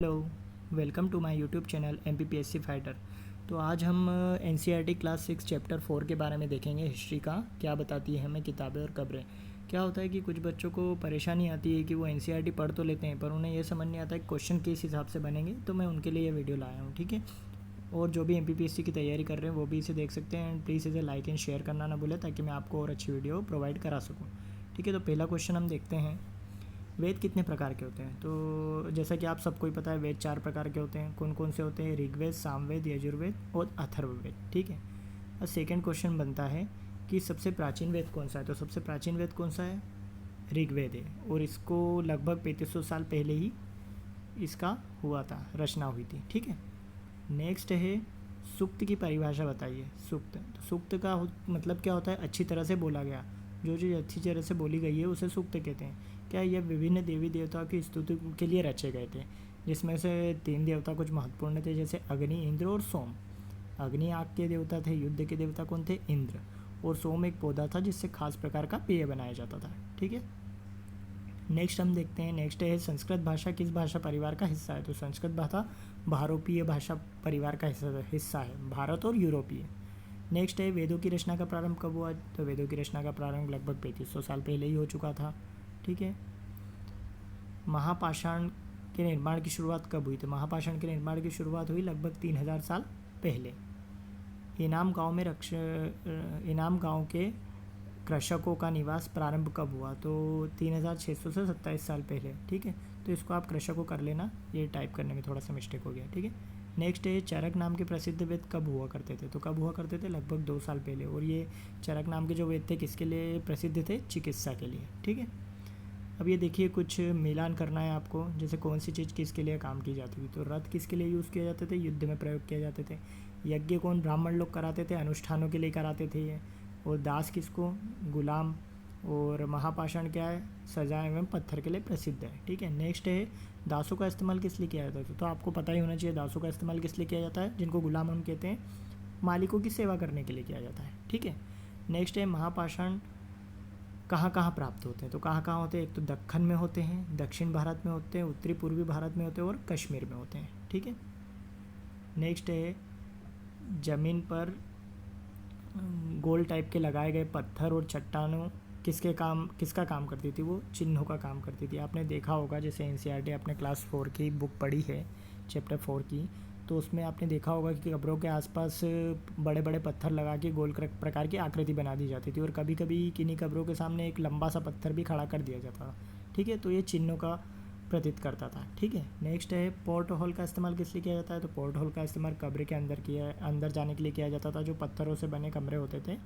Hello, welcome to my YouTube channel MPPSC fighter. तो आज हम NCERT क्लास 6 चैप्टर 4 के बारे में देखेंगे। हिस्ट्री का क्या बताती है हमें किताबें और खबरें। क्या होता है कि कुछ बच्चों को परेशानी आती है कि वो NCERT पढ़ तो लेते हैं पर उन्हें ये समझ नहीं आता है क्वेश्चन किस हिसाब से बनेंगे। तो मैं उनके लिए ये वीडियो लाया हूँ, ठीक है। और जो भी MPPSC की तैयारी कर रहे हैं वो भी इसे देख सकते हैं। एंड प्लीज़ इसे लाइक एंड शेयर करना ना भूलें ताकि मैं आपको और अच्छी वीडियो प्रोवाइड करा सकूँ, ठीक है। तो पहला क्वेश्चन हम देखते हैं, वेद कितने प्रकार के होते हैं। तो जैसा कि आप सबको ही पता है वेद 4 प्रकार के होते हैं। कौन कौन से होते हैं? ऋग्वेद, सामवेद, यजुर्वेद और अथर्ववेद, ठीक है। अब सेकेंड क्वेश्चन बनता है कि सबसे प्राचीन वेद कौन सा है। तो सबसे प्राचीन वेद कौन सा है? ऋग्वेद है। और इसको लगभग 3500 साल पहले ही इसका हुआ था, रचना हुई थी, ठीक है। नेक्स्ट है सूक्त की परिभाषा बताइए। सूक्त, तो सूक्त का मतलब क्या होता है? अच्छी तरह से बोला गया। जो चीज़ अच्छी तरह से बोली गई है उसे सूक्त कहते हैं। क्या यह विभिन्न देवी देवताओं की स्तुति के लिए रचे गए थे, जिसमें से 3 देवता कुछ महत्वपूर्ण थे, जैसे अग्नि, इंद्र और सोम। अग्नि आग के देवता थे, युद्ध के देवता कौन थे? इंद्र। और सोम एक पौधा था जिससे खास प्रकार का पेय बनाया जाता था, ठीक है। नेक्स्ट हम देखते हैं, नेक्स्ट है संस्कृत भाषा किस भाषा परिवार का हिस्सा है। तो संस्कृत भाषा भारतीय भाषा परिवार का हिस्सा है, भारत और यूरोपीय। नेक्स्ट है वेदों की रचना का प्रारंभ कब हुआ। तो वेदों की रचना का प्रारंभ लगभग 3500 साल पहले ही हो चुका था, ठीक है। महापाषाण के निर्माण की शुरुआत कब हुई। तो महापाषाण के निर्माण की शुरुआत हुई लगभग 3000 साल पहले। इनाम गांव के कृषकों का निवास प्रारंभ कब हुआ। तो 3600 से 27 साल पहले, ठीक है। तो इसको आप कृषकों कर लेना, ये टाइप करने में थोड़ा सा मिस्टेक हो गया, ठीक है। नेक्स्ट है चरक नाम के प्रसिद्ध वेद कब हुआ करते थे। तो कब हुआ करते थे? लगभग 2 साल पहले। और ये चरक नाम के जो वेद थे किसके लिए प्रसिद्ध थे? चिकित्सा के लिए, ठीक है। अब ये देखिए, कुछ मिलान करना है आपको, जैसे कौन सी चीज़ किसके लिए काम की जाती थी। तो रथ किसके लिए यूज़ किए जाते थे? युद्ध में प्रयोग किए जाते थे। यज्ञ कौन ब्राह्मण लोग कराते थे? अनुष्ठानों के लिए कराते थे ये। और दास किसको? गुलाम। और महापाषाण क्या है? सजा एवं पत्थर के लिए प्रसिद्ध है, ठीक है। नेक्स्ट है दासों का इस्तेमाल किस लिए किया जाता है। तो आपको पता ही होना चाहिए दासों का इस्तेमाल किस लिए किया जाता है, जिनको गुलाम हम कहते हैं, मालिकों की सेवा करने के लिए किया जाता है, ठीक है। नेक्स्ट है महापाषाण कहाँ कहाँ प्राप्त होते हैं। तो कहाँ कहाँ होते हैं? एक तो दक्कन में होते हैं, दक्षिण भारत में होते हैं, उत्तरी पूर्वी भारत में होते हैं और कश्मीर में होते हैं, ठीक है। नेक्स्ट है ज़मीन पर गोल टाइप के लगाए गए पत्थर और चट्टानों किसका काम करती थी। वो चिन्हों का काम करती थी। आपने देखा होगा, जैसे NCERT आपने क्लास 4 की बुक पढ़ी है, चैप्टर 4 की, तो उसमें आपने देखा होगा कि कब्रों के आसपास बड़े बड़े पत्थर लगा के गोल प्रकार की आकृति बना दी जाती थी। और कभी कभी किन्हीं कब्रों के सामने एक लंबा सा पत्थर भी खड़ा कर दिया जाता था, ठीक है। तो ये चिन्हों का प्रतीत करता था, ठीक है। नेक्स्ट है पोर्ट होल का इस्तेमाल किस लिए किया जाता है। तो पोर्ट होल का इस्तेमाल कब्र के अंदर जाने के लिए किया जाता था। जो पत्थरों से बने कमरे होते थे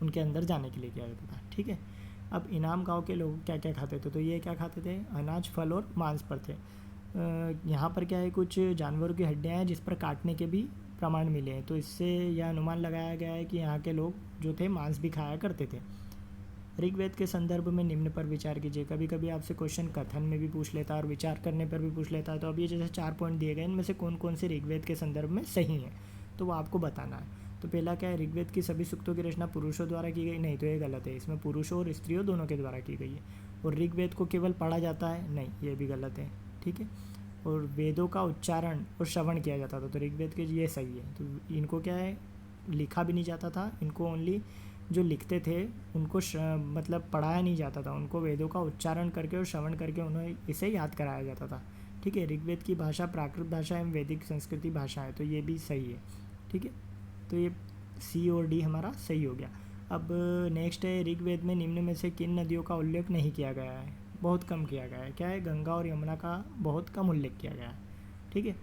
उनके अंदर जाने के लिए किया जाता था, ठीक है। अब इनाम गांव के लोग क्या क्या खाते थे। तो ये क्या खाते थे? अनाज, फल और मांस पर थे। यहाँ पर क्या है, कुछ जानवरों की हड्डियाँ हैं जिस पर काटने के भी प्रमाण मिले हैं। तो इससे यह अनुमान लगाया गया है कि यहाँ के लोग जो थे मांस भी खाया करते थे। ऋग्वेद के संदर्भ में निम्न पर विचार कीजिए। कभी कभी आपसे क्वेश्चन कथन में भी पूछ लेता है और विचार करने पर भी पूछ लेता है। तो अब ये जैसे 4 पॉइंट दिए गए, इनमें से कौन कौन से ऋग्वेद के संदर्भ में सही हैं, तो वो आपको बताना है। तो पहला क्या है, ऋग्वेद की सभी सूक्तों की रचना पुरुषों द्वारा की गई। नहीं, तो ये गलत है, इसमें पुरुषों और स्त्रियों दोनों के द्वारा की गई है। और ऋग्वेद को केवल पढ़ा जाता है, नहीं, ये भी गलत है, ठीक है। और वेदों का उच्चारण और श्रवण किया जाता था। तो ऋग्वेद के ये सही है। तो इनको क्या है, लिखा भी नहीं जाता था, इनको ओनली जो लिखते थे उनको मतलब पढ़ाया नहीं जाता था, उनको वेदों का उच्चारण करके और श्रवण करके उन्हें इसे याद कराया जाता था, ठीक है। ऋग्वेद की भाषा प्राकृत भाषा एवं वैदिक संस्कृति भाषा है। तो ये भी सही है, ठीक है। तो ये C और D हमारा सही हो गया। अब नेक्स्ट है ऋग्वेद में निम्न में से किन नदियों का उल्लेख नहीं किया गया है। बहुत कम किया गया है। क्या है? गंगा और यमुना का बहुत कम उल्लेख किया गया है, ठीक है।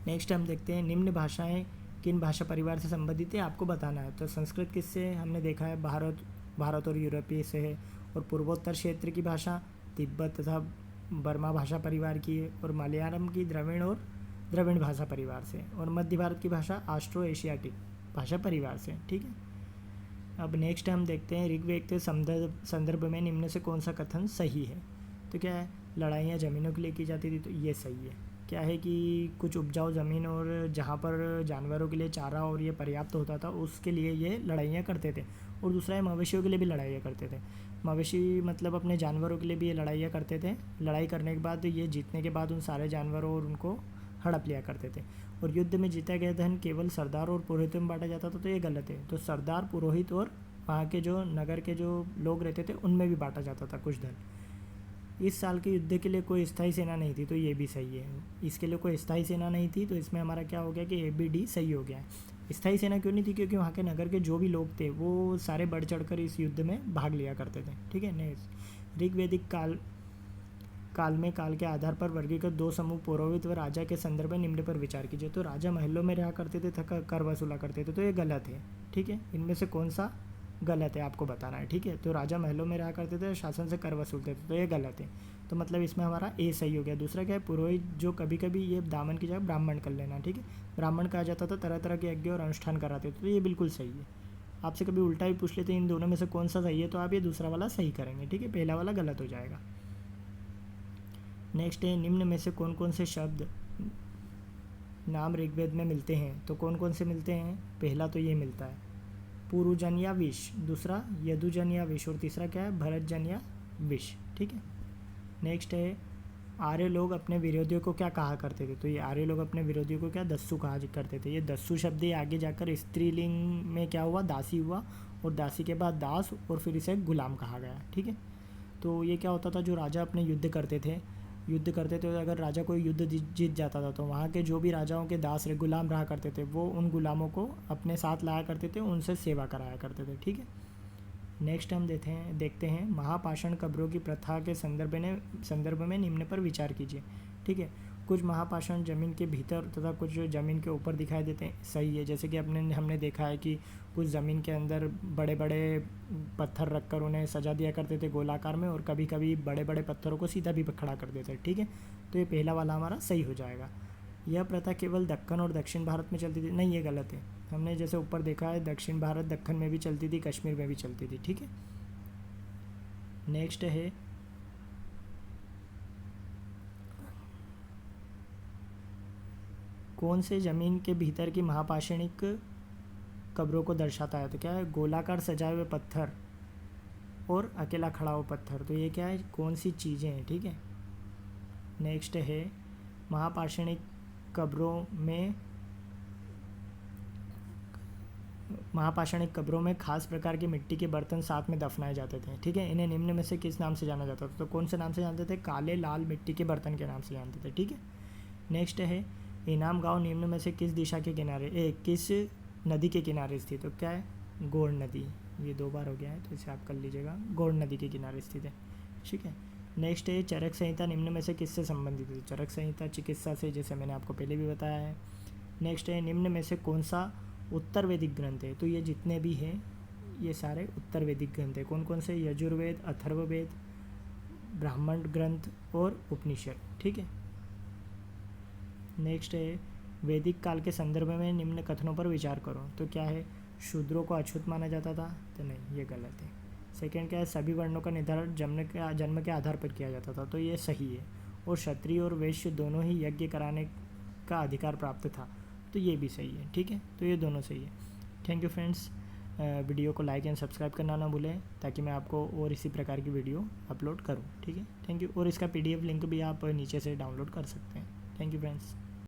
नेक्स्ट हम देखते हैं निम्न भाषाएं किन भाषा परिवार से संबंधित है, आपको बताना है। तो संस्कृत किससे हमने देखा है, भारत और यूरोपीय से है। और पूर्वोत्तर क्षेत्र की भाषा तिब्बत तथा बर्मा भाषा परिवार की है। और मलयालम की द्रविड़ भाषा परिवार से। और मध्य भारत की भाषा ऑस्ट्रो एशियाटिक भाषा परिवार से, ठीक है। अब नेक्स्ट हम देखते हैं ऋग्वेद के संदर्भ में निम्न से कौन सा कथन सही है। तो क्या है, लड़ाइयाँ ज़मीनों के लिए की जाती थी। तो ये सही है। क्या है कि कुछ उपजाऊ ज़मीन और जहाँ पर जानवरों के लिए चारा और ये पर्याप्त होता था उसके लिए ये लड़ाइयाँ करते थे। और दूसरा है मवेशियों के लिए भी लड़ाइयाँ करते थे। मवेशी मतलब अपने जानवरों के लिए भी ये लड़ाइयाँ करते थे। लड़ाई करने के बाद ये जीतने के बाद उन सारे जानवरों और उनको हड़प लिया करते थे। और युद्ध में जीता गया धन केवल सरदार और पुरोहितों में बांटा जाता था, तो ये गलत है। तो सरदार, पुरोहित और वहाँ के जो नगर के जो लोग रहते थे उनमें भी बांटा जाता था कुछ धन। इस साल के युद्ध के लिए कोई स्थायी सेना नहीं थी, तो ये भी सही है। इसके लिए कोई स्थायी सेना नहीं थी, तो इसमें हमारा क्या हो गया कि ए बी डी सही हो गया है। स्थायी सेना क्यों नहीं थी? क्योंकि वहाँ के नगर के जो भी लोग थे वो सारे बढ़ चढ़कर इस युद्ध में भाग लिया करते थे, ठीक है। नेक्स्ट, ऋग्वैदिक काल में काल के आधार पर वर्गीकृत दो समूह पुरोहित व राजा के संदर्भ में निम्न पर विचार कीजिए। तो राजा महलों में रहा करते थे तथा कर वसूला करते थे, तो ये गलत है, ठीक है। इनमें से कौन सा गलत है आपको बताना है, ठीक है। तो राजा महलों में रहा करते थे, शासन से कर वसूलते थे, तो ये गलत है। तो मतलब इसमें हमारा ए सही हो गया। दूसरा क्या है? पुरोहित जो कभी कभी ये दामन की जगह ब्राह्मण कर लेना, ठीक है। ब्राह्मण कहा जाता था, तरह तरह के यज्ञ और अनुष्ठान कराते थे, तो ये बिल्कुल सही है। आपसे कभी उल्टा भी पूछ लेते इन दोनों में से कौन सा सही है, तो आप ये दूसरा वाला सही करेंगे, ठीक है। पहला वाला गलत हो जाएगा। नेक्स्ट है, निम्न में से कौन कौन से शब्द नाम ऋग्वेद में मिलते हैं? तो कौन कौन से मिलते हैं? पहला तो ये मिलता है पुरुजन या विष, दूसरा यदुजन या विष, और तीसरा क्या है? भरतजन या विष, ठीक है। नेक्स्ट है, आर्य लोग अपने विरोधियों को क्या कहा करते थे? तो ये आर्य लोग अपने विरोधियों को क्या? दस्यु कहा करते थे। ये दस्यु शब्द ये आगे जाकर स्त्रीलिंग में क्या हुआ? दासी हुआ, और दासी के बाद दास, और फिर इसे गुलाम कहा गया, ठीक है। तो ये क्या होता था? जो राजा अपने युद्ध करते थे, अगर राजा कोई युद्ध जीत जाता था तो वहाँ के जो भी राजाओं के दास गुलाम रहा करते थे वो उन गुलामों को अपने साथ लाया करते थे, उनसे सेवा कराया करते थे, ठीक है। नेक्स्ट हम देखते हैं महापाषाण कब्रों की प्रथा के संदर्भ में निम्न पर विचार कीजिए, ठीक है। कुछ महापाषाण जमीन के भीतर तथा कुछ जमीन के ऊपर दिखाई देते हैं, सही है। जैसे कि हमने देखा है कि कुछ ज़मीन के अंदर बड़े बड़े पत्थर रखकर उन्हें सजा दिया करते थे गोलाकार में, और कभी कभी बड़े बड़े पत्थरों को सीधा भी खड़ा कर देते, ठीक है। तो ये पहला वाला हमारा सही हो जाएगा। यह प्रथा केवल दक्कन और दक्षिण भारत में चलती थी, नहीं, ये गलत है। हमने जैसे ऊपर देखा है दक्षिण भारत, दक्कन में भी चलती थी, कश्मीर में भी चलती थी, ठीक है। नेक्स्ट है, कौन से जमीन के भीतर की महापाषाणिक कब्रों को दर्शाता है? तो क्या है? गोलाकार सजाए हुए पत्थर और अकेला खड़ा हुआ पत्थर, तो ये क्या है? कौन सी चीज़ें हैं, ठीक है। नेक्स्ट है, महापाषाणिक कब्रों में खास प्रकार के मिट्टी के बर्तन साथ में दफनाए जाते थे, ठीक है। इन्हें निम्न में से किस नाम से जाना जाता था? तो कौन से नाम से जानते थे? काले लाल मिट्टी के बर्तन के नाम से जानते थे, ठीक है। नेक्स्ट है, इनाम गांव निम्न में से किस दिशा के किनारे किस नदी के किनारे स्थित? तो क्या है? गौड़ नदी, ये 2 बार हो गया है तो इसे आप कर लीजिएगा, गौड़ नदी के किनारे स्थित है, ठीक है। नेक्स्ट है, चरक संहिता निम्न में से किससे संबंधित है? चरक संहिता चिकित्सा से, जैसे मैंने आपको पहले भी बताया है। नेक्स्ट है, निम्न में से कौन सा उत्तर वैदिक ग्रंथ है? तो ये जितने भी हैं ये सारे उत्तर वैदिक ग्रंथ है। कौन कौन से? यजुर्वेद, अथर्ववेद, ब्राह्मण ग्रंथ और उपनिषद, ठीक है। नेक्स्ट है, वैदिक काल के संदर्भ में निम्न कथनों पर विचार करो। तो क्या है? शूद्रों को अछूत माना जाता था, तो नहीं, ये गलत है। सेकंड क्या है? सभी वर्णों का निर्धारण जन्म के आधार पर किया जाता था, तो ये सही है। और क्षत्रिय और वैश्य दोनों ही यज्ञ कराने का अधिकार प्राप्त था, तो ये भी सही है, ठीक है। तो ये दोनों सही है। थैंक यू फ्रेंड्स, वीडियो को लाइक एंड सब्सक्राइब करना ना भूलें, ताकि मैं आपको और इसी प्रकार की वीडियो अपलोड करूँ, ठीक है। Thank you. और इसका PDF लिंक भी आप नीचे से डाउनलोड कर सकते हैं। Thank you friends.